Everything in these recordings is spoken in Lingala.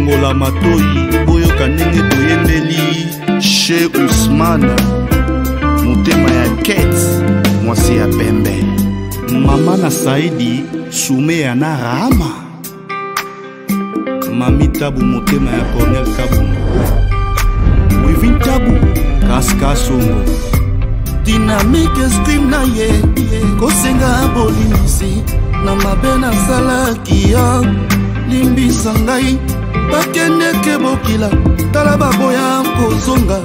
longola matoi boyo kanenge boyembeli chez Ousmane motema ya Kate mwasi ya pembe mama na Saidi sume ya na Rama mami Tabu motema ya Cornel Kabungo Wivin Tabu Kaska Songo Dynamique stream na ye kosenga bolimisi na mabe na salaki ya limbisa ngai bakendeke bokila tala baboya kozonga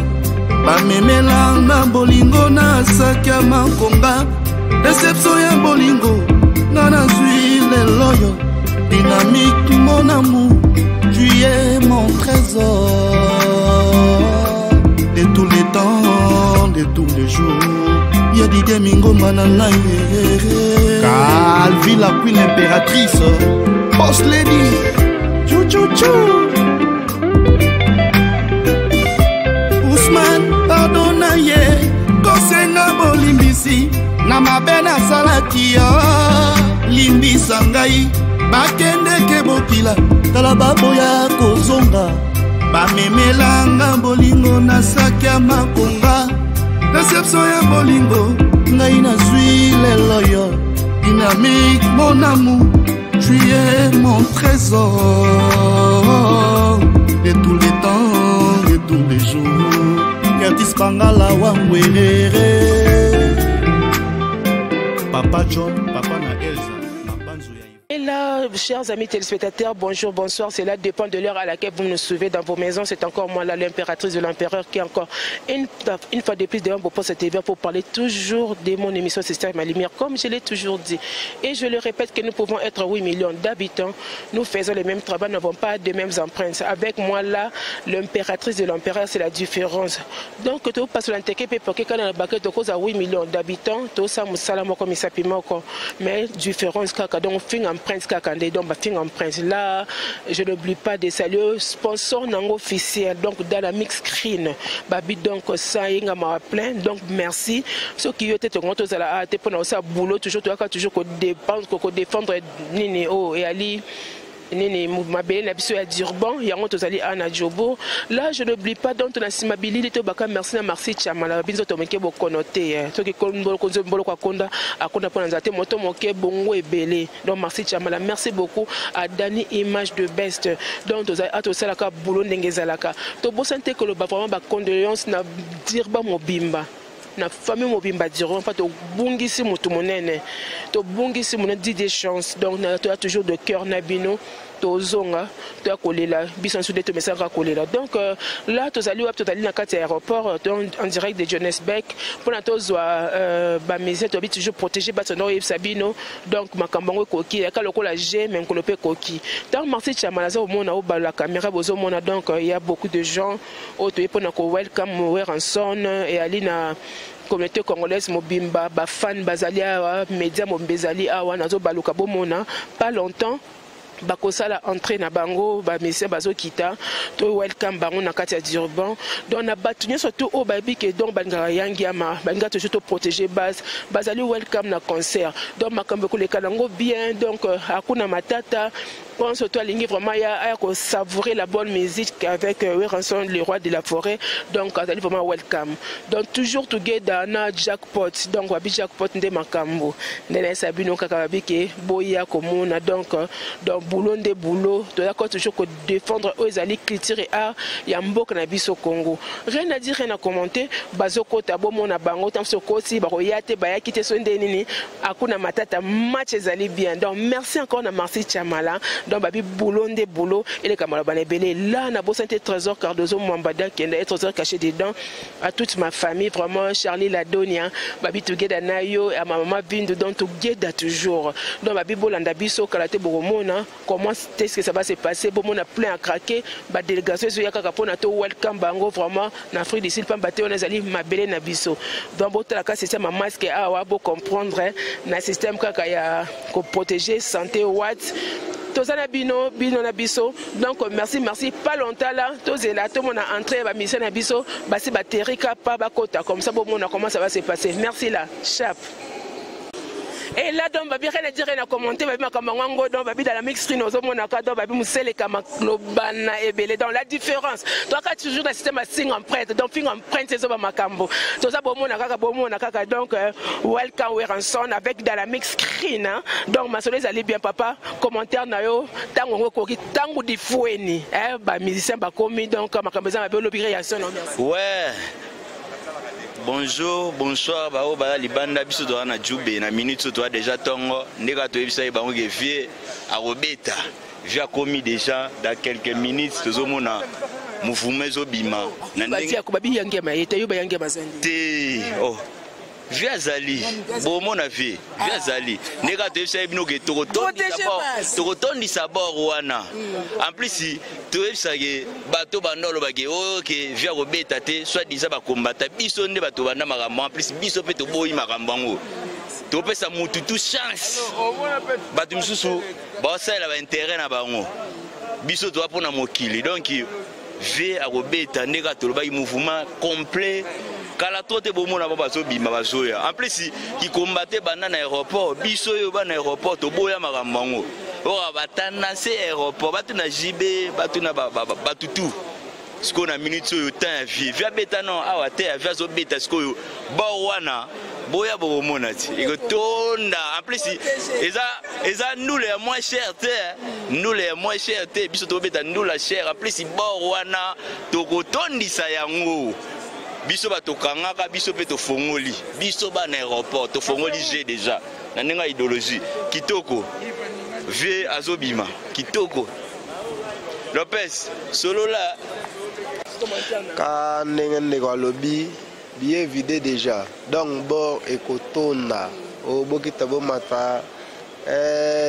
bamemela na bolingo na saki ya makonga deception ya bolingo nga nazwi leloyo dynamique mon amour tu es mon trésor de tous les temps de tous les jours y'a Didier Mingo manana Calvi la queen impératrice boss lady chou chou chou Ousmane pardonna ye kosenga bolimbisi na mabena salaki ya limbisa ngai bakendeke bokila tala baboya kozonga bamemelanga bolingo na saki ya makonga deception ya bolingo ngai nazwi leloyo dynamique mon amour tu es mon trésor de tous les temps de tous les jours Curtis Pangala Wangwerere Papa John Papa na Elsa Et là, chers amis téléspectateurs, bonjour, bonsoir. Cela dépend de l'heure à laquelle vous nous suivez dans vos maisons. C'est encore moi, l'impératrice de l'empereur, qui est encore une fois de plus devant pour cette événement pour parler toujours de mon émission Système à Lumière, comme je l'ai toujours dit. Et je le répète que nous pouvons être 8 millions d'habitants. Nous faisons le même travail, nous n'avons pas de mêmes empreintes. Avec moi, là, l'impératrice de l'empereur, c'est la différence. Donc, tu passes l'intérêt pour que quand on a baqué de cause à 8 millions d'habitants, tout ça, nous comme il s'appelle, mais différence, quand on fait un prince kakande donc bating en prince là je n'oublie pas de saluer sponsor nango officiel donc dans la mix screen babi donc ça inga ma plein donc merci ceux qui étaient au à la hâte pour ça boulot toujours qu'on défendre nini oh et Ali Nene mabele na biso ya Durban yango tozali ana Jobo là je n'oublie pas donc na simabilité to baka merci na Marcy Chamala binzo to meke bo konote to ki konbolo konzo mbolo kwa konda akonda pona nzate moto moke bongo ebele donc Marcy Chamala merci beaucoup à Dani Image de Best donc tozali atosala ka boulot ndengezalaka to bosante ko lo ba vraiment ba condoléances na Dirba Mobimba na famille mobimba diront pas to bungisi mutu monene to bungisi monene dit des chances donc tu as toujours de cœur nabino to zonga to akolela bisan sous de to message akolela donc là to zali wap to zali na carte aéroport en direct de Johannesburg pour na to zwa ba maison to bi toujours protéger ba tono Sabino donc makambango koki ka lokola G mais kolope koki donc Marcy Chamala za omona o ba la caméra bozo mona donc il y a beaucoup de gens auto pour na ko welcome Ranson et Alina communauté congolaise mobimba ba fan bazalia média mombezali awa nazo baluka bomona pas longtemps bakosala entrée na bango ba messieurs bazo kita to welcome bango na kati ya Durban donc na batunye surtout au baby que donc banga yangi ama banga toujours to protéger base bazali welcome na concert donc makambe ko le kanango bien donc akuna matata pense surtout à l'ingé vraiment à savourer la bonne musique avec Ranson le roi de la forêt donc azali vraiment welcome donc toujours together na jackpot donc wabi jackpot nde makambo ndena sabino kaka wabi ke boya komona donc boulot de boulot to d'accord toujours que défendre aux ali culture et art ya mboka na biso Congo rien à dire rien à commenter bazoko tabo mona bango tam sokosi ba royate ba yakite so ndenini akuna matata match ezali bien donc merci encore na Marcy Chamala donc babi boulot de boulot et les camarades banebele là na bosante trésor Cardozo Mwambada qui est trésor caché dedans à toute ma famille vraiment Charlie Ladonia babi together nayo à ma maman Bindu donc together toujours donc babi bolanda biso kalate boromona comment est-ce que ça va se passer bon on a plein à craquer ba délégation so yakaka pona to welcome bango vraiment na Afrique du Sud pa baté on ezali mabele na biso donc botala ka système masque awa bo comprendre na système kaka ya ko protéger santé watt tozana bino na biso donc merci pas longtemps là tozela tout mon entrée ba mission na biso basi ba terika pa ba kota comme ça bon on a comment ça va se passer merci là chap. Et là, donc, babi, rien à dire, rien à commenter, babi, makamango, donc, babi, dans la mixtrine, aux hommes, donc, babi, moussele, kamaklobana, et belé. Donc, la différence. Toi, quand tu joues dans le système à sing empreinte, donc, finger empreinte, c'est ça, makambo. Tout ça, bon, nakaka, donc, welcome, Weranson, avec dans la mixtrine, hein. Donc, ma soleil, allez bien, papa, commentaire, nayo, tango, koki, tango, di foueni, hein, bah, musicien, bah, commis, donc, makambo, babi, l'obligation, non, merci. Ouais. Bonjour, bonsoir, bao ba libanda biso to na Djoubé na minute to déjà tongo ndeka to ebisa ba ngo vie à Robeta. J'ai commis déjà dans quelques minutes tozomona mouvement zobima na ndenge ba babi yange mayete yo ba yange bazandi. Te oh. Vie azali, bon mon avis, vie azali. Ndeka to ebisa bino ke tokotondi sabor wana. En plus si to ebisa ke bato bandolo ba ke OK, vie Robeta te soit disant ba combattre biso nde bato banda makambo en plus biso pe to boyi makambo ngo. To pesa mutu tout chance. Bato misusu ba sala ba intérêt na bango. Biso to apona mokili donc vie Robeta ndeka to ba mouvement complet. Kala tote bomona ba bazo bima bazoya. En plus qui combattait bana na aéroport, biso yo ba na aéroport to boya makambo ngo. Ora batana se aéroport, batuna JB, batuna batutu. Ce qu'on a minute sur le temps vie. Via beta non, awa te via zo beta ce que bo wana boya bo monati. Et que tonda en plus eza nous les moins chers te. Nous les moins chers te biso to beta nous la cher. En plus bo wana to ko tondisa yango. Biso bato kangaka biso pe to fongoli biso ba na aéroport to fongoli j'ai déjà na nenga idéologie kitoko vie azobima kitoko Lopez solo là ka ndenge ko lobby bien vidé déjà donc bord ekotona o bokita bo mata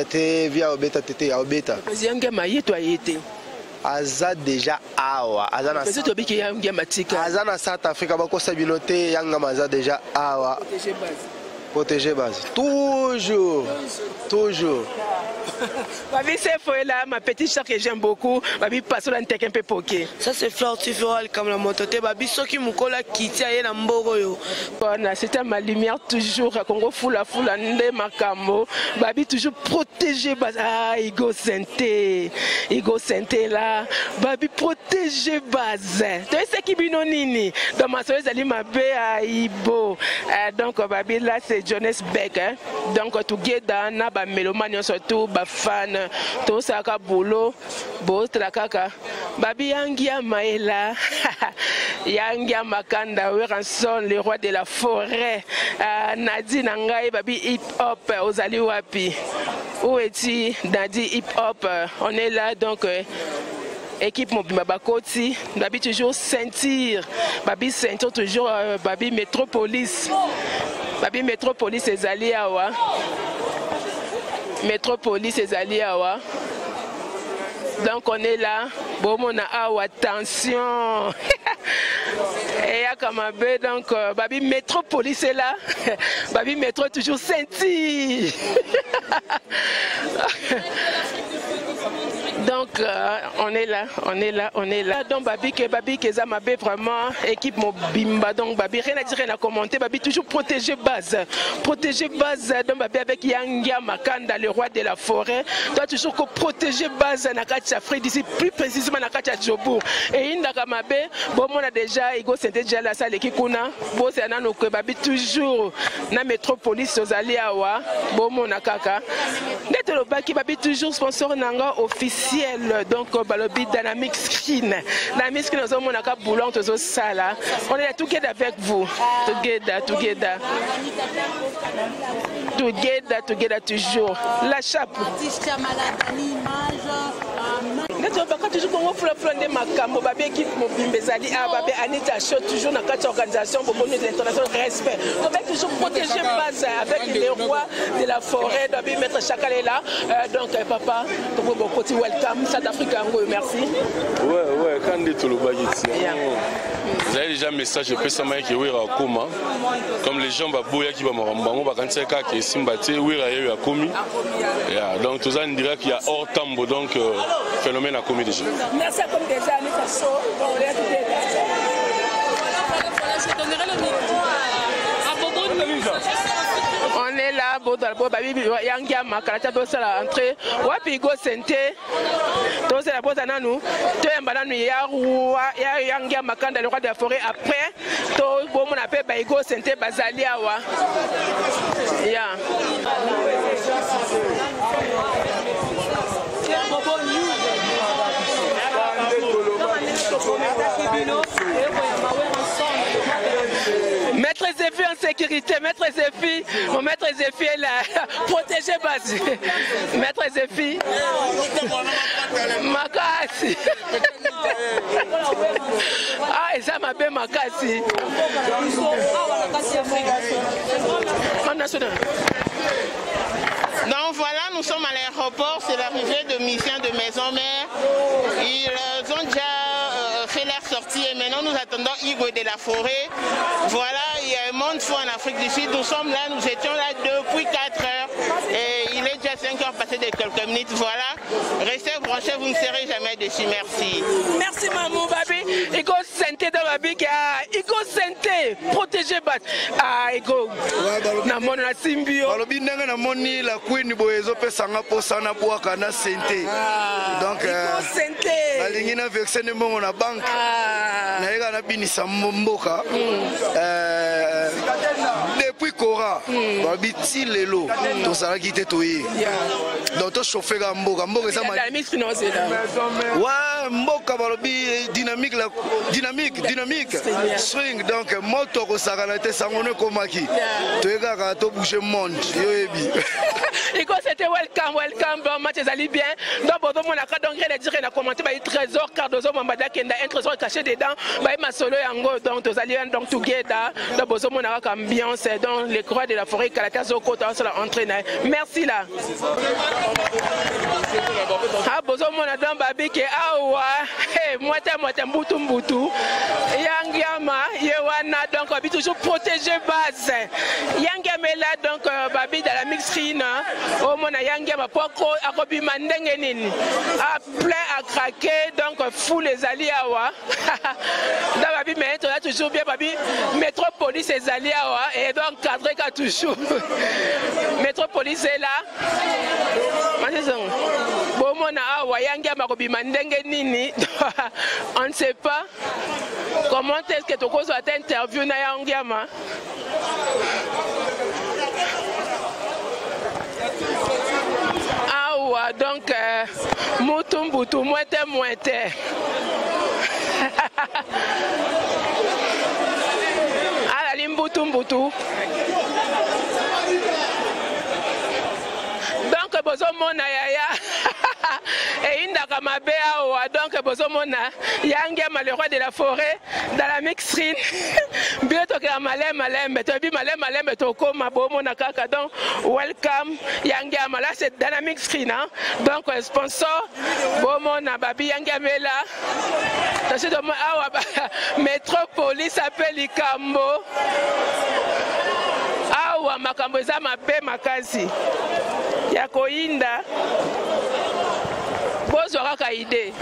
te via obeta tete ya obeta yange mayeto ayete aza déjà awa azana azana South Africa bakosa binote yanga maza déjà awa protéger base toujours Babi c'est fou là ma petite sœur que j'aime beaucoup babi passe là un peu poké ça c'est flortifiral comme la mototé babi soki mukola kiti aye na mbogo yo bona c'était ma lumière toujours Congo fula nde makambo babi toujours protéger base ah Igo Santé là babi protéger base tu sais qui bino nini dans ma soeur ali mabe à Ibo donc babi là c'est Jonas Beck hein? Donc together na ba mélomane surtout ba fan to saka bolo bo trakaka babi yangia maela yangia makanda Weranson le roi de la forêt Nadi nangai babi hip hop ozali wapi où est-il Nadi hip hop on est là donc équipe mobimba bakoti babi toujours sentir babi sentir toujours babi métropolis ezali awa métropolis ezali awa donc on est là bomona awa attention et ya kamabe donc babi métropolis est là babi métro toujours sentir donc on est là donc babi keza mabe vraiment équipe mobimba donc babi rien à dire rien à commenter babi toujours protéger base donc babi avec Yangia Makanda le roi de la forêt doit toujours protéger base na kati Afrique d'ici plus précisément na kati Djobour et indaka mabe bon on a déjà Igo Santé déjà la salle qui kuna bo c'est na no babi toujours na métropolis ozali awa bon on a kaka ndetelo baki babi toujours sponsor nanga officiel donc balobi dynamic screen nous avons un boulot tous sala on est together avec vous together toujours la chape toujours Congo fleur de makambo babi équipe mobimba ezali babi Anita Show toujours na kati organisation beaucoup de l'international respect on va toujours protéger base avec les rois de la forêt babi mettre chacun là donc papa beaucoup welcome South Africa merci ouais quand dit tout le bagiti vous avez déjà un message de Pesama qui est à Koma comme les gens baboya qui va m'rambango bakanse ka qui simbate wira yeyo ya komi donc tout ça on dirait qu'il y a hors tambo donc phénomène à commis déjà merci à comme déjà Anita Show on est là Voilà, yangia makalata dosa la entrée. Wapi go sente. Dosa la bosa nanu. To embana nu ya yangia makanda le roi de la forêt après. To bon mon appelle baigo sente bazali awa. Ya. Maître Zéphie en sécurité, Maître Zéphie, mon Maître Zéphie est là, protégé basi. Maître Zéphie, Makasi. Ah, et ça m'a bien Makasi. Donc voilà, nous sommes à l'aéroport, c'est l'arrivée de missions de maison-mère. Ils ont déjà fait leur sortie et maintenant nous attendons Igwe de la Forêt. Voilà, il y a un monde fou en Afrique du Sud. Nous sommes là, nous étions là depuis 4 heures et il est déjà 5 heures passées de quelques minutes. Voilà, restez branchés, vous ne serez jamais déçus. Merci. Merci Mamou Babi. Ego Santé dans Babi qui a Ego Santé, protégé bat. Ah, Ego. Namon la Simbio. Balobi ndenge na moni la queen boyezo pesanga posana bwaka na Santé. Donc Ego Santé. Alingi na vexe ne mbongo na banque. Na yega na binisa mboka. Depuis Kora, babi ti lelo to sala kite toyi. Donc to chauffer ga mboka ça ma. La ministre non c'est là. Ouais, mboka balobi dynamique la dynamique swing donc moto ko sala te sangone komaki. To yega ka to bouger monde yo ebi. Iko c'était welcome bon match ali bien. Donc bon mon aka donc rien dire na commenter ba trésor Cardozo Mambada kenda un trésor caché dedans ba ma solo yango donc to ali donc together donc bozo mon aka ambiance dans les croix de la forêt Kalata Zoko dans la entraîneur. Merci là. Ah bozo mon adam babi ke awa hey moi mbutu yangiama yewana donc babi toujours protéger base yangiama là donc babi dans la mixrine au mona yangiama poko akobi mandenge nini a plein à craquer donc fou les alliés awa dans babi mais tu as toujours bien babi métropolis les alliés awa et donc cadré ka toujours métropolis est là bon mona awa yangiama akobi mandenge nini on ne sait pas comment est-ce que tu causes à interview na yangiama. Ah donc mutumbutu moite. Ah la mbutumbutu. Donc bozo mona yaya. Et indaka mabe awa donc bozo mona yangiama le roi de la forêt dans la mixrine bientôt que malem to bi malem to ko mabo mona kaka donc welcome yangiama là c'est dans la mixrine hein? Donc sponsor bo mona babi yangiama là c'est de awa métropolis s'appelle Ikambo awa makambo za mabe makasi ya koinda bozo raka idée.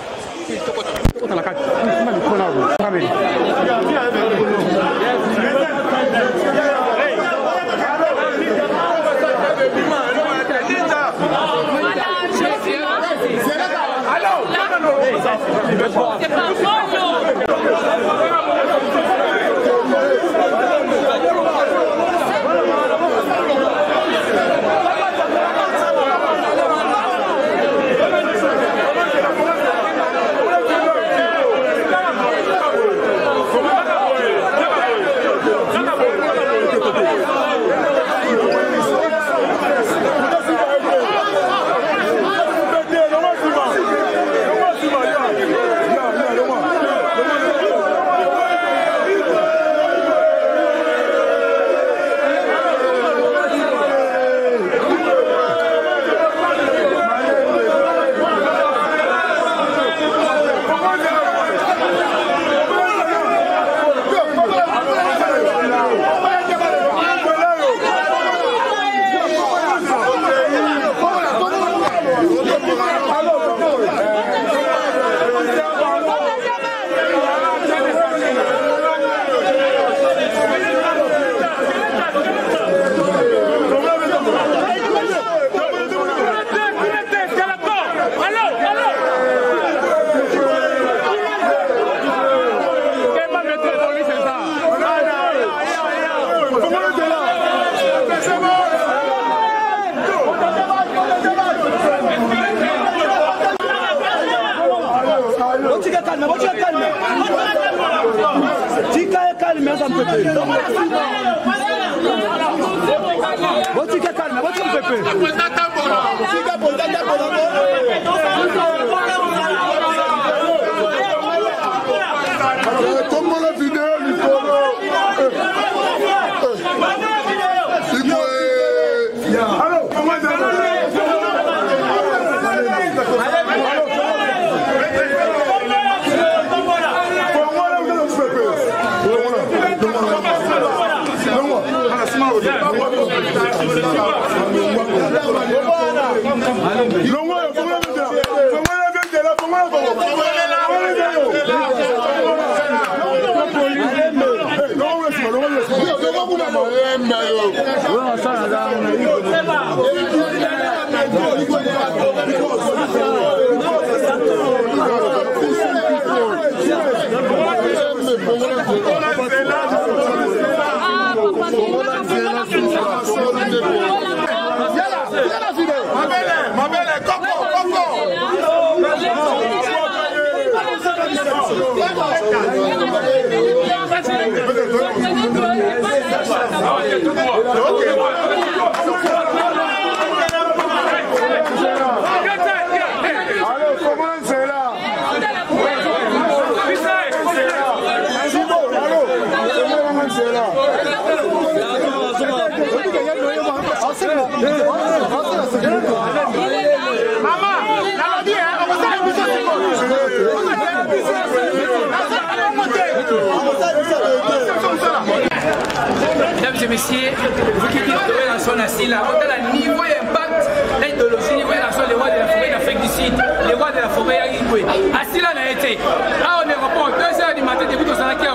Mesdames et messieurs, vous qui dites que la nation assis là, on a le niveau et impact, l'idéologie, niveau et la nation, les rois de la forêt d'Afrique du Sud, les rois de la forêt à Igwe. Assis là, on a été. À on est rapport 2h du matin, début de Sanakeo.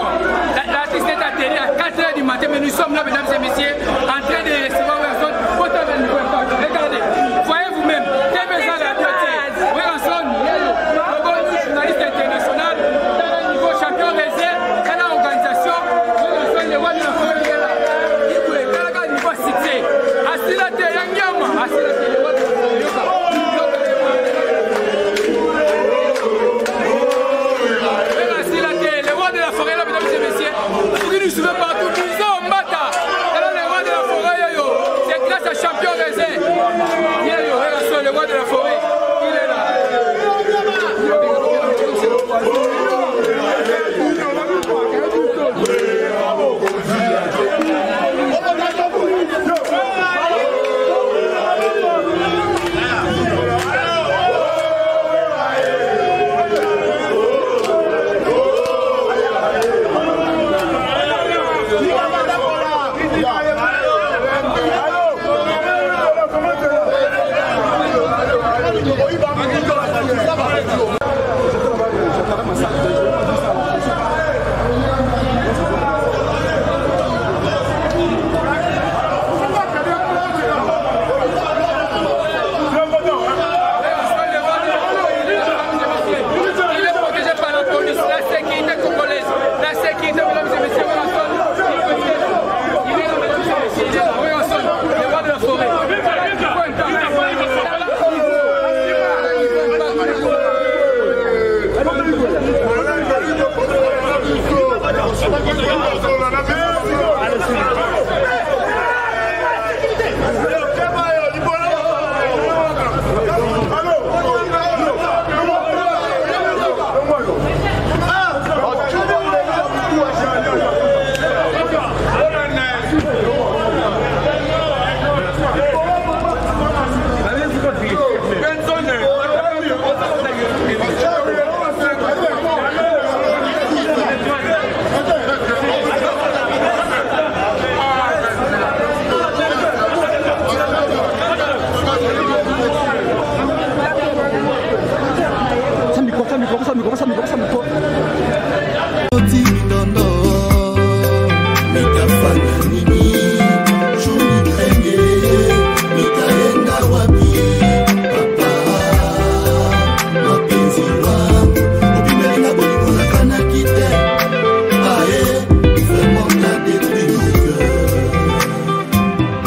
L'artiste est atterri à 4h du matin, mais nous sommes là, mesdames et messieurs, en train de recevoir la zone pour le niveau impact. Regardez, voyez vous-même, quel besoin la beauté. Oui, en zone, le journaliste international, niveau champion réserve, dans l'organisation, les rois de la forêt.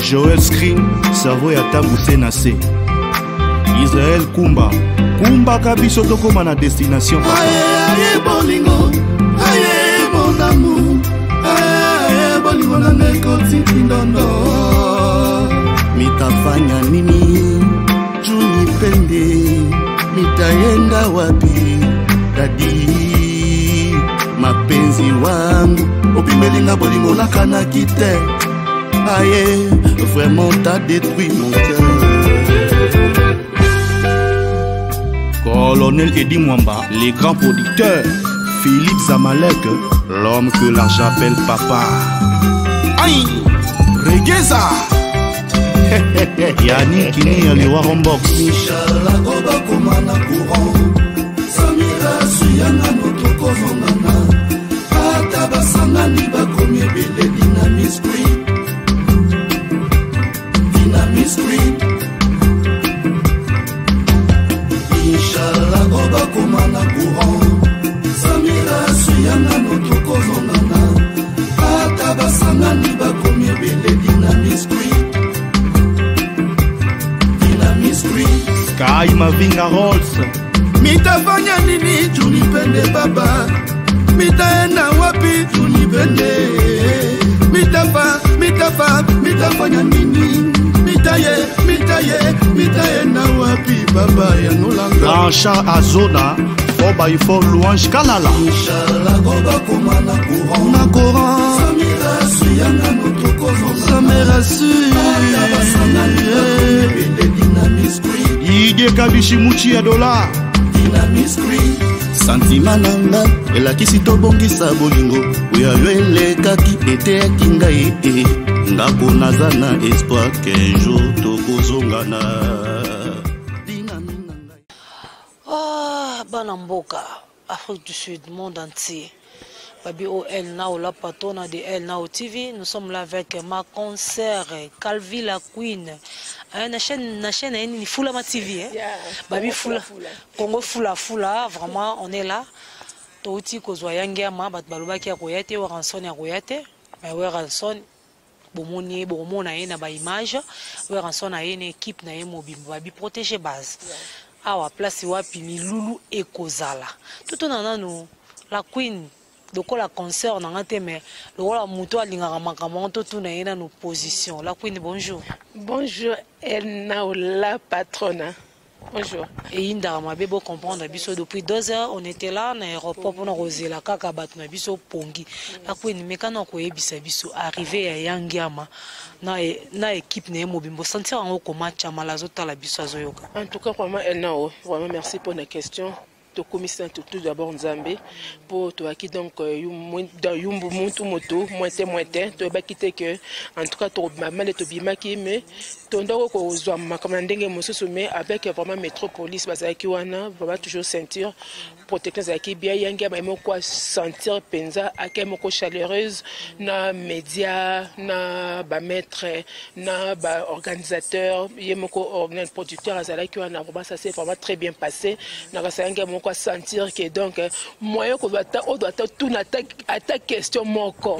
Joel Screen, Savoy Atabuse Nase. Israël Kumba, Kumba Kabiso Tokoma na destination. Aye, aye, bolingo, aye, mon amour, aye, bolingo na nekoti ndondo mitafanya nini juni pende mitaenda wapi dadi mapenzi wangu opimelinga bolingo na kana kite aye vraiment t'as détruit mon cœur. Colonel Eddie Mwamba, les grands producteurs. Philippe Zamalek, l'homme que l'argent appelle papa. Aïe, Regeza. Yannick Kini, le roi Rombox. Inch'Allah, Goba Komana Courant. Samira Suyana, notre Kozonana. Atabasana, Niba Komye Bele, Dynamis Creed. Dynamis Creed. Inch'Allah, Goba Komana Courant. Samira Suyana, notre Kozonana. Atabasana, Niba Komye Bele, Dynamis Creed. Dynamis Creed. Sky Mavinga Rolls. Mitafanya nini tunipende baba, mitaenda wapi tunipende, mitafanya nini, mitaenda wapi baba ya nolanga. Rancha Azona 4x4 louange Kalala. Inch'Allah goba komana courant na courant. Samira Suyana notre cause. Samira Suyana Dynamis Creed. Ide Kabishi Muchi ya dola. Dynamis Creed. Santima nanga elakisi tobongisa bolingo oyo elekaki eteyaki ngai ngako naza na espoir qu'un jour tokozongana. Bana mboka Afrique du Sud, monde entier. Babi OL Nao la patronne de El Nao TV, nous sommes là avec ma concert Calvi la Queen. La chaîne ni Fula ma TV. Babi Fula, Congo Fula, vraiment on est là. Touti Kozwayangia ma bat balubaki akoyate ou ranson akoyate, mais ouais ranson bomoni bomona na ba image, ouais ranson na une équipe na mobimbo babi protéger base. Awa place wapi milulu ekozala. Tout on a nous la Queen. Donc la concert on a mais le rôle muto alingaka makambo tout na ina nos positions. La Queen bonjour. Bonjour El Nao la patronne. Bonjour. Et Inda m'a bien comprendre biso depuis 2 heures on était là na aéroport pour nous la kaka bat na biso pongi. La Queen mekana ko yebisa biso arrivé à Yangiama na équipe na mobimbo sentir en ko match malazo la biso azoyoka. En tout cas vraiment El Nao, vraiment merci pour la question. To commission tout d'abord Nzambe pour toi qui donc dans yumbu muntu moto moite to ba quitter que en tout cas to mal to bimaki mais ton ndako ko zwa makama ndenge mosusu mais avec vraiment métropolis bazaki wana vraiment toujours ceinture protection zaki bien yangi ba moko sentir penza ake moko chaleureuse na média na ba maître na ba organisateur yemoko organisateur producteur azalaki wana vraiment ça s'est vraiment très bien passé na kasanga moko sentir que donc moyen ko doit tout attaque question moko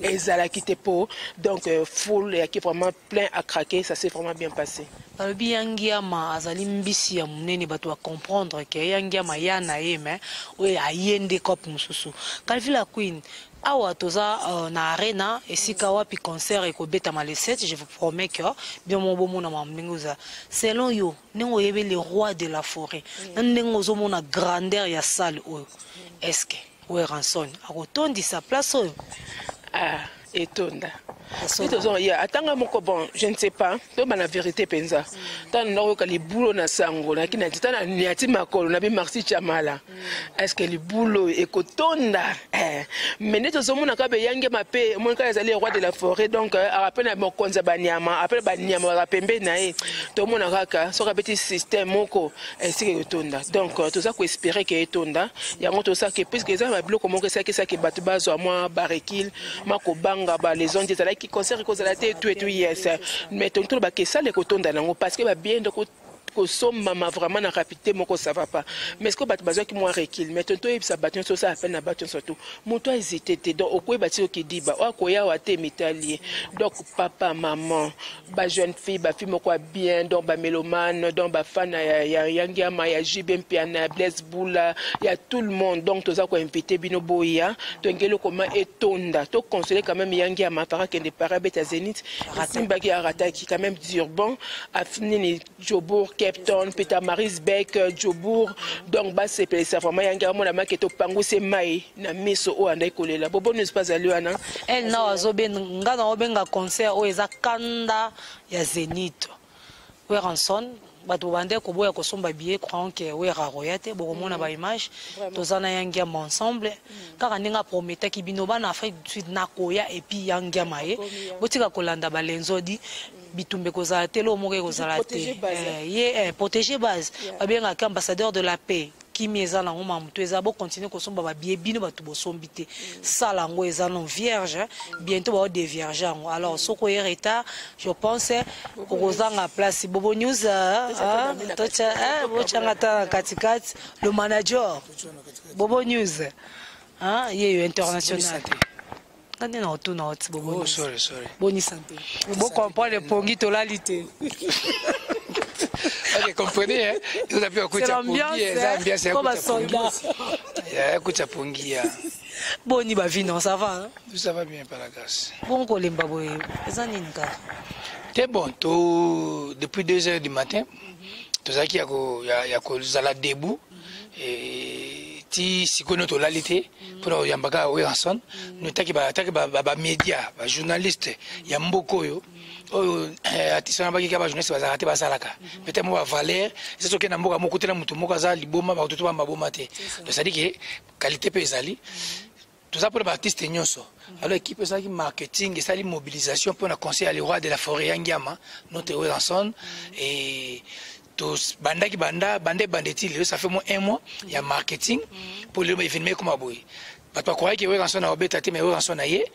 ezala quitté pour donc full et qui vraiment plein à craquer ça s'est vraiment bien passé. Albi yangiama azali mbisi ya munene bato wa comprendre que yangiama yana yeme we ayende cop mususu. Calvi la Queen awa toza na arena esika wapi concert ekobeta ma le 7 je vous promets que bien mon bon na mamninguza selon yo nengo yebe le roi de la forêt nengo zo mona grandeur ya salle oyo est-ce que we ranson akotondi sa place oyo etonda atanga moko bon je ne sais pas to ba la vérité penza tant na ko li boulot na sango na kina tana niati makolo na bi Marcy Chamala est-ce que le boulot ekotonda mais neto zo mona ka be yange mape mon ka ezali roi de la forêt donc a rappel na mo konza banyama après banyama ba pembe na e to mona kaka so ka petit système moko est-ce que etonda donc tout ça ko espérer que etonda yango to ça que puisque ça ba biloko moko ça que batu bazo moi barekil mako banga ba les ondes qui concert que ça a été tout yes mais tout le bas que ça les coton dans parce que va bien de maman vraiment na rapidité moko ça va pas mais est-ce que bat besoin qui moi recul mais tonto ça bâton ça à peine na bâton surtout moto hésité donc au quoi bâti qui dit ba o koya wa te métallier donc papa maman ba jeune fille ba fille moko bien donc ba mélomane donc ba fan ya yangiama ya jibem piana Blaise Boula ya tout le monde donc tout ça ko invité bino boya to ngelo comment etonda to conseiller quand même yangiama para que des parabeta Zénith simba qui arata qui quand même d'urban afini Jobour Cape Town Peter Marisbeck Jobour donc ba c'est vraiment yangiama la maketo pangu c'est mai na miso o andai kolela bobo ne pas aller wana elle na azoben ngana obenga concert o eza kanda ya Zénith Weranson bato bande ko boya ko somba billet croyant que wera royate bokomona ba image tozana yangiama ensemble kaka ninga prometa ki bino bana Afrique du Sud na koya et puis yangiama ye botika kolanda balenzo di bitumbe kozala te lo moke kozala te ye protéger base babenga ambassadeur de la paix kimi eza nango mamuto eza bo continuer kosomba ba billet bino bato bosombi te sala ngo eza non vierge bientôt ba de vierge ngo alors soko ye retard je pense kozanga place Bobo News tocha bochanga ta katikati le manager Bobo News ye international quand on tourne au Bobo sorry bonne santé bon comprendre le pongi tolalité. Ok, comprenez, hein? Vous avez écouté l'ambiance, c'est comme un soldat. Écoute Pongi. Bon, il va venir, ça va? Ça va bien par la grâce. Bon, Kolimba, c'est bon, depuis 2 heures du matin, tout ça qui a la debout, et si on a l'alité, pour Yambaka ou Ranson, nous avons des médias, des journalistes, il y a beaucoup. Artiste na bakika ba journaliste bazarate basalaka peut-être moi valeur c'est ce que na mboka moko tena mutu moko za liboma ba tutu ba maboma te donc ça dit que qualité pe ezali tout ça pour les artistes nyonso alors équipe ça qui marketing et ça li mobilisation pour na conseil à le roi de la forêt yangiama notre Weranson et tous bandaki bandeti ça fait moins 1 mois il y a marketing pour le événement comme aboy bato croyait que Weranson a obéta mais Weranson a yé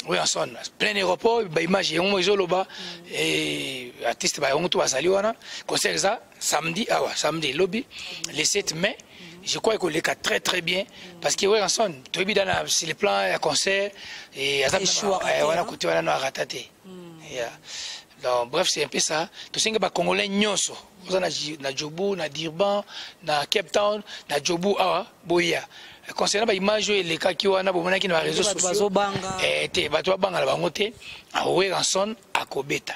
Weranson plein aéroport ba image et on izoloba et artiste ba on tout basali wana concert ça samedi lobby le 7 mai je crois que le cas très bien parce que Weranson to bidana sur le plan ya concert et wana côté wana no ratate donc bref c'est un peu ça to singa ba congolais nyonso na Jobu na Durban na Cape Town na Jobu awa boya concernant l'image et les cas qui ont qui dans les réseaux sociaux et bato banga la bango te a Weranson à Kobeta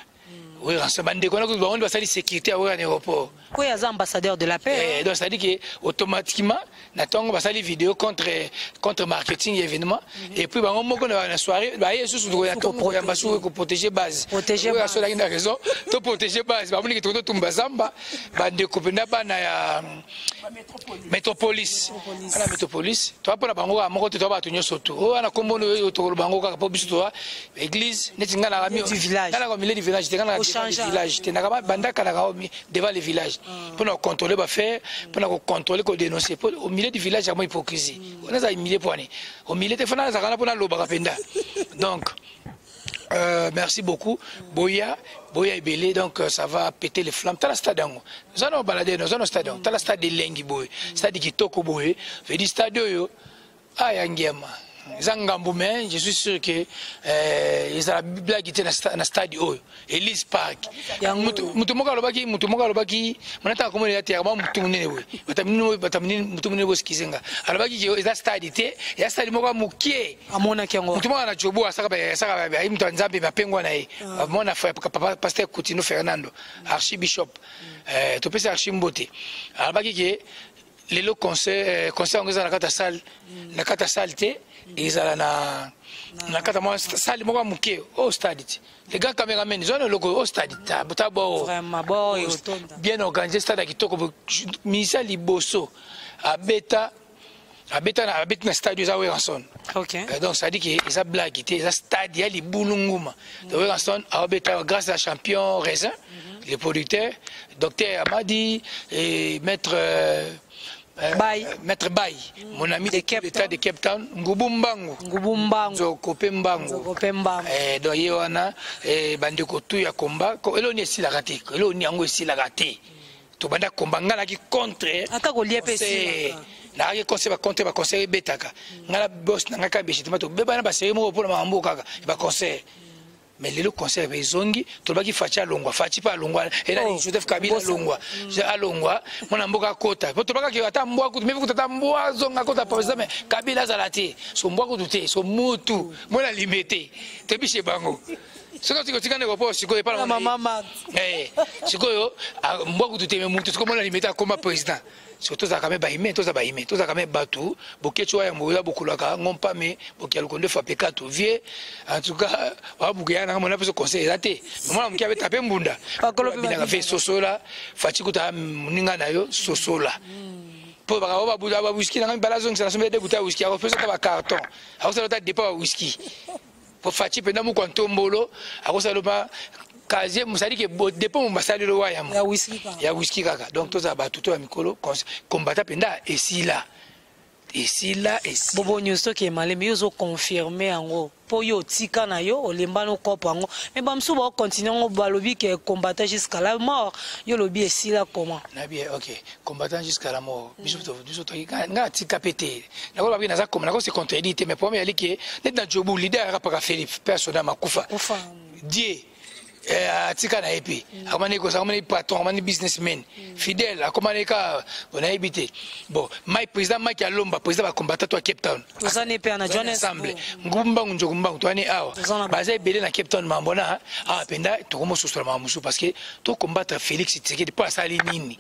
Weranson bande ko na ko bango basali sécurité à l'aéroport ko ya ambassadeur de la paix donc ça dit que automatiquement na tongo basali vidéo contre marketing événement et puis bango moko na soirée ba yesu su ya tongo ya basu ko protéger base Weranson a une raison to protéger base ba moni que to mbazamba bande ko pena bana ya Métropolis. À la Métropolis, tu vas pour la bango à mon côté, tu vas tenir surtout. Oh, on a comme on autour le bango car pour biso église, n'est-ce pas la du village. Dans la milieu du village, dans la village, tu n'as pas banda kana devant le village. Pour nous contrôler, va faire, pour nous contrôler, qu'on dénoncer. Au milieu du village, il y a une hypocrisie. On a un milieu pour aller. Au milieu des fenêtres, ça pour nous l'obapenda. Donc. Merci beaucoup. Boya et Belé, donc ça va péter les flammes. T'as la stade, nous allons balader dans un stade. T'as la stade de Lengi Boy, stade de Kitoko Boy, fait du stade yo. Ah, Yangiama. Zangamboumen, je suis sûr que ils ont la blague qui était dans le stade oyo Elise Park mutumoka lobaki manata comme ya terre mutumune we mutumune bo skizenga alobaki que eza stade te ya stade moko mukie amona kengo mutumoka na jobo asaka ba imto nzambe ba pengwa na ye amona papa pasteur Coutinho Fernando archbishop to pesa archimbote alobaki que les concert ngeza na kata salle te ezala na kata mo salle moko muke au stade les gars caméramen ils ont le logo au stade tabo vraiment bon et bien organisé stade kitoko misa liboso abeta na stade za Weranson. OK. Donc ça dit que ça blague était ça stade ya libulunguma de Weranson abeta grâce à champion Raisin les producteurs docteur Amadi et maître Maître Bay, mon ami de l'État de Cape Town, Ngubumbango, Zokopembango, donc Yoana, Bandeko Tuya Komba, Eloni est si la raté, Eloni Ango est si la raté. to banda kombanga qui contre ata ko liepesi na ki conseil ba contre ba conseil betaka ngala boss na ngaka beshi to beba na ba seri mo pour na mambo kaka ba conseil mais le conseil ba zongi to ba ki facha longwa fachi pa longwa ela ni Joseph Kabila longwa je alongwa mona mboka kota to ba ki ata mbwa ku mevi kutata mbwa zonga kota par exemple Kabila zalati so mbwa ku tute so mutu mona limité te biche bango siko tikane ko po siko e pa mama siko mbwa ku tute me mutu siko mona limité comme président surtout ça quand même baïmé tout ça quand même batou boké tu vois moula bokulaka ngompa me boké alkonde fa pekato vie en tout cas wa bukia na mona peso conseil raté mona mkia betape mbunda bina fait sosola fatikuta ninga nayo sosola po baka ba buda ba whisky na mbala zongi na sombe de buta whisky a peso ta carton a ça ta dépa whisky po fati penda mu kwantombolo a ça le pas kazie musali ke dépend mu masali lo waya ya whisky kaka donc to za ba tuto ya mikolo combattre penda et là bobo nyuso ke malemi yozo confirmer ango po yo tika na yo olemba no kopo ango mais bamsu ba continuer ngo balobi ke combattre jusqu'à la mort yo lobi et là comment na bien OK combattant jusqu'à la mort biso to nga tika pété na ko ba bina za comme na ko se contredit mais pour moi ali ke net na jobu leader rapaka Philippe personnel makufa die atika na epi akomani ko sa komani patron akomani businessman fidèle akomani ka on a habité bon my président Mike Alomba président va combattre toi Cape Town ça n'est pas na ensemble ngumba njogumba to ani awa baza belé na Cape Town mambona penda to komo sosala mamusu parce que to combattre Félix Tshisekedi pour ça nini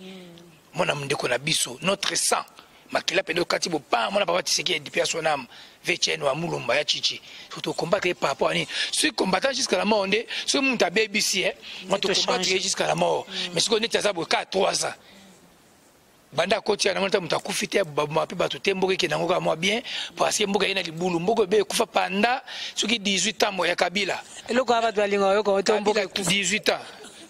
mona mndeko na biso notre sang makila pendo kati bo pa mona papa Tshisekedi depuis sonam Vechen wa mulumba ya chichi surtout combattre par rapport à ni ce combattant jusqu'à la mort ndé ce munta BBC on te combattre jusqu'à la mort mais ce qu'on est ça pour 3 ans banda kotia na monta mutakufite mapi batu temboke ke nango ka moi bien parce que mboka ina libulu mboko be kufa panda soki 18 ans ya Kabila eloko aba twalinga yo ko temboke 18 ans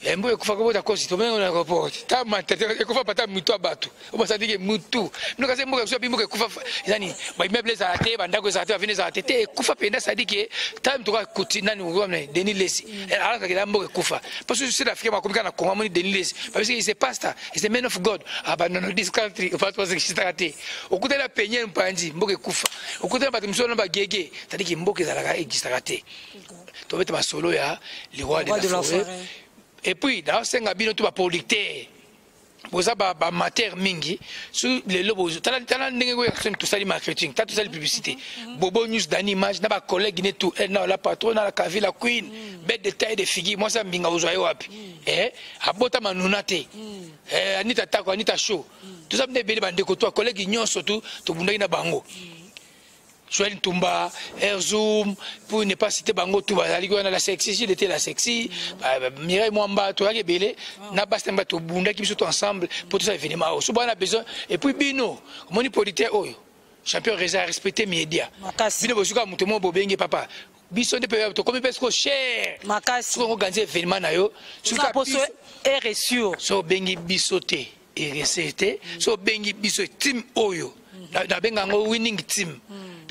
embo ekufa ko bota kosi to mengo na rapport ta matete ekufa pata mutu abatu oba sadike mutu mnoka se mboka so bimboka ekufa yani ba immeuble za te banda ko za te avine za te ekufa penda sadike ta mtoka kutina ni ngomna Denis Lesi ala ka mboka ekufa parce que c'est l'Afrique ma komika na Congo moni Denis Lesi parce que c'est pastor is the man of God abandon this country pas parce que c'est raté okutela penye mpanzi mboka ekufa okutela batu msolo ba gege sadike mboka za la existe to beta masolo ya le roi de la forêt. Et puis dans senga bino to ba producteur boza ba mater mingi sur les lobos tala ndenge ko yakson to sali marketing ta to sali publicité bobo news d'ani image na ba collègue ne tout na la patron na la Kavila Queen bête de taille de figi moi ça mbinga ozo ayo wapi abota manuna te anita tako anita show tout ça mne beli bande ko to collègue nyonso to bundaki na bango Joël Tumba, Erzoum, pour ne pas citer Bango Touba, la sexy, il était la sexy, Mireille Mwamba, toi, Belé, Nabastemba, tout Bunda qui sont ensemble pour tout ça événement. Souvent, on a besoin, et puis Bino, mon hypolitaire, champion réserve, respecter mes médias. Bino, Bosuka, Moutomo, Bobenge, papa. Bison de période, comme parce que cher, si on organise événement, sur la poste, est sûr. So Bengi Bisoté, et recette, so Bengi Biso, Team Oyo, la Bengango winning team.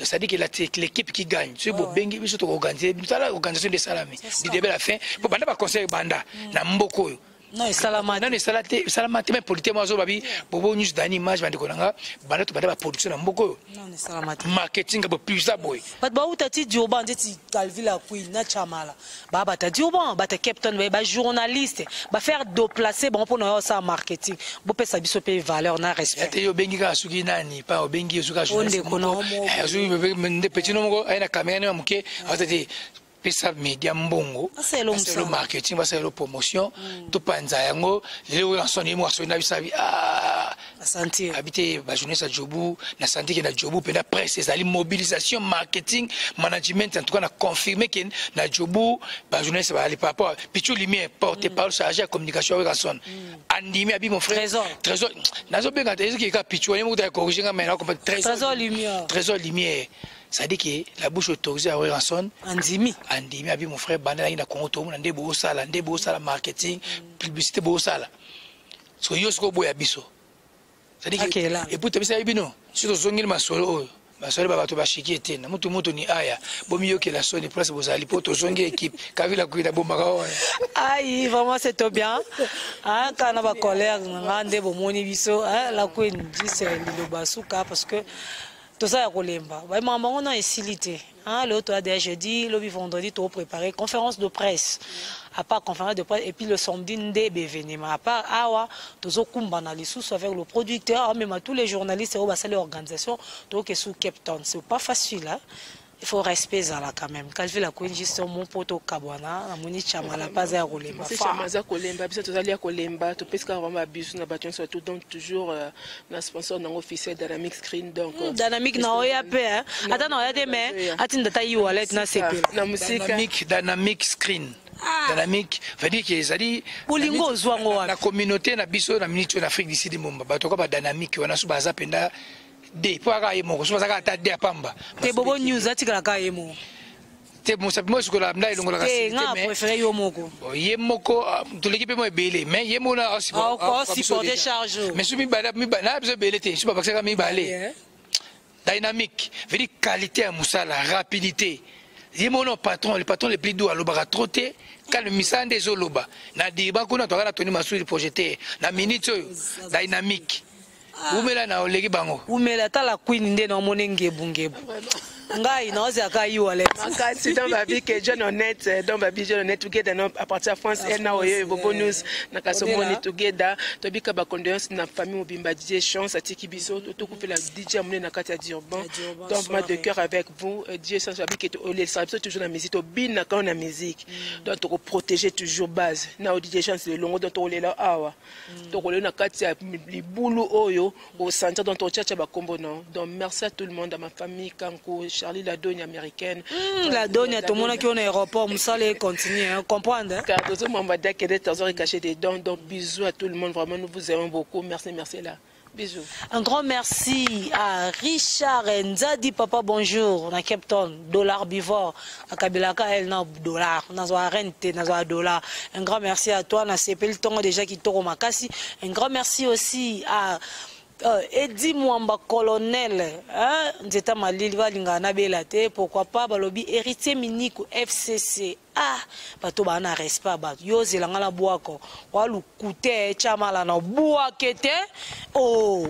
C'est-à-dire que l'équipe qui gagne, c'est pour Bengi Biso organiser, l'organisation des salami. Du début à la fin, pour Banda conseil Banda, na Mboko. Non, salamate. Non, salamate, mais politique, moi, Zobabi, Bobo News d'animage, Bandekonanga, Banda, tu vas production na Mboko. Non, salamate. Marketing, plus à boy. But bah, où t'as dit Dioban, t'as Calvila Queen, na Chamala. Bah, t'as Dioban, bah, t'as Captain, bah, journaliste, bah, faire déplacer, bon, pour nous, ça, marketing. Bon, peut ça, biso paye valeur, na respect. T'es au Bengi, Sugi Nani, pas au Bengi, Suga, journaliste. Des petits noms, il y a une caméra, il y a pesa media mbongo c'est le marketing c'est la promotion to panza yango lelo yansoni mo asona bisabi santé habiter ba journée sa jobu na santé que na jobu pena presse ça mobilisation marketing management en tout cas na confirmé que na jobu ba journée ça aller par rapport Pichu Lumière porte-parole chargé de communication avec Rasson andimi abi mon frère trésor nazo benga te que ka Pichu ni mo ta corriger nga mais na comprendre trésor lumière. Ça dit que la bouche autorisée à Ranson, Andimi, abi mon frère Banda na Congo to ndé bo sala marketing, publicité bo sala. So yosko boya biso. Ça dit que et pour te bisa bino, sur zongil masolo basole babato bashiki etena mutu mutu ni aya bomiyokela soni place bozali po tozongi équipe kavila kuina bombaka wana aïe vraiment c'est tout bien ah kana ba collègue ngande bomoni biso la queen dit liloba suka parce que tout ça ya kolemba ba mama on a esilité hein l'autre a déjà jeudi le vendredi tout préparé conférence de presse à part conférence de presse et puis le samedi ndé événement à part awa tozo kumba na lisusu avec le producteur même tous les journalistes au basale organisation donc sous Cape Town c'est pas facile hein. Il faut respect ça là quand même. Quand je vais la couine juste mon poteau kabwana, la moni chama la pas à kolemba. C'est chama za kolemba, bisa tozali ya kolemba, to peska vraiment bisu na batun surtout donc toujours na sponsor na officiel Dynamic Screen donc. Dynamic na oya pe hein. Attends na oya de mais atinda ta wallet na CP. Na musique Dynamic Screen. Dynamique veut dire que ça dit Bolingo zwango la communauté na biso na minute en Afrique d'ici de Momba. Bato ko ba dynamique wana su baza penda de po aka yemo so baza ta de pamba. Te bobo news atikala ka yemo. Te mo sa mo sukola mna ilongola ka te nga préféré yo moko. Yemoko to l'équipe mo ebele mais yemo na aussi supporter charge. Mais sumi bala mi bana bezo belé te, suba bakaka mi balé. Dynamique veut dire qualité à musala, rapidité. Yemo patron, le patron le plus doux à l'obara trotter. Quand le misande zoloba na diba kuna to kana toni masuri projeté na minute dynamique. Umela na olegi bango. Umela ta la queen nde na monenge bungebu. Ngai na oza ka yi wallet. Makasi dans ma vie que John honnête dans ma vie John honnête together à partir de France et na oyo bobo news na kasomoni together to bika ba condoléances na famille Mobimba DJ chance atiki biso to couper la DJ amone na kati ya Durban. Donc ma de cœur avec vous DJ chance bika to ole ça toujours la musique to bin na quand na musique. Donc to protéger toujours base. Na DJ chance le longo donc to ole là awa. To ole na kati ya libulu oyo au centre dans to tchatcha ba kombo non. Donc merci à tout le monde à ma famille Kanko Charlie la Dogne américaine. La Dogne, tout le monde qui est au aéroport, Moussa continue, comprendre. Car tout le monde m'a dit qu'il y a des trésors cachés dedans. Donc bisous à tout le monde, vraiment nous vous aimons beaucoup. Merci, merci là. Bisous. Un grand merci à Richard Nzadi, papa bonjour, na Cape Town, dollar bivore, à Kabilaka, elle n'a dollar, n'a pas rente, n'a pas dollar. Un grand merci à toi, na CP le temps déjà qui t'a remarqué. Un grand merci aussi à Eddie Mwamba colonel hein nzeta malili balinga na belate pourquoi pas balobi héritier miniku FCC bato bana respect ba yozela ngala bwako walukute chamala na bwakete oh